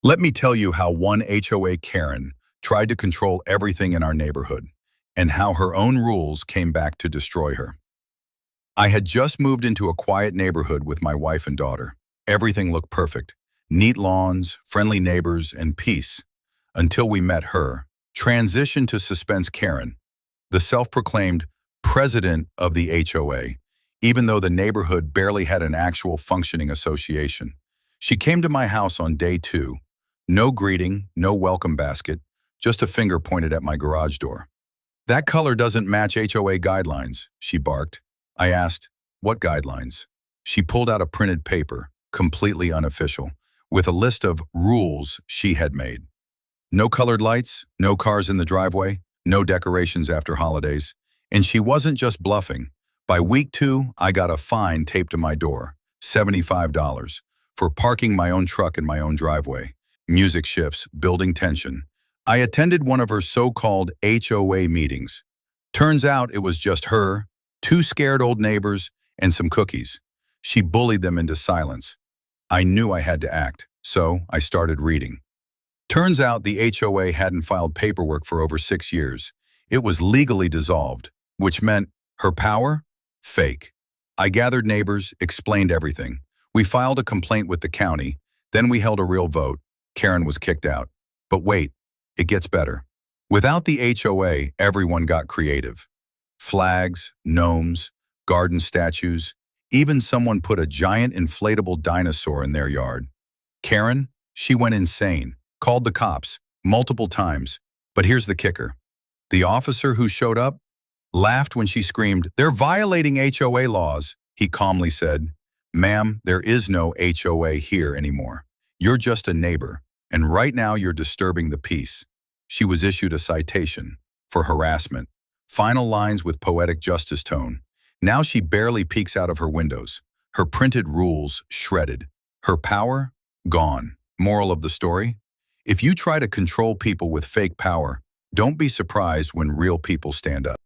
Let me tell you how one HOA Karen tried to control everything in our neighborhood and how her own rules came back to destroy her. I had just moved into a quiet neighborhood with my wife and daughter. Everything looked perfect. Neat lawns, friendly neighbors, and peace. Until we met her. Transition to suspense Karen, the self-proclaimed president of the HOA, even though the neighborhood barely had an actual functioning association. She came to my house on day 2. No greeting, no welcome basket, just a finger pointed at my garage door. "That color doesn't match HOA guidelines," she barked. I asked, "What guidelines?" She pulled out a printed paper, completely unofficial, with a list of rules she had made. No colored lights, no cars in the driveway, no decorations after holidays. And she wasn't just bluffing. By week 2, I got a fine taped to my door, $75, for parking my own truck in my own driveway. Music shifts, building tension. I attended one of her so-called HOA meetings. Turns out it was just her, 2 scared old neighbors, and some cookies. She bullied them into silence. I knew I had to act, so I started reading. Turns out the HOA hadn't filed paperwork for over 6 years. It was legally dissolved, which meant her power? Fake. I gathered neighbors, explained everything. We filed a complaint with the county, then we held a real vote. Karen was kicked out. But wait, it gets better. Without the HOA, everyone got creative. Flags, gnomes, garden statues, even someone put a giant inflatable dinosaur in their yard. Karen, she went insane, called the cops multiple times. But here's the kicker. The officer who showed up laughed when she screamed, "They're violating HOA laws." He calmly said, "Ma'am, there is no HOA here anymore. You're just a neighbor, and right now you're disturbing the peace." She was issued a citation for harassment. Final lines with poetic justice tone. Now she barely peeks out of her windows. Her printed rules shredded. Her power gone. Moral of the story? If you try to control people with fake power, don't be surprised when real people stand up.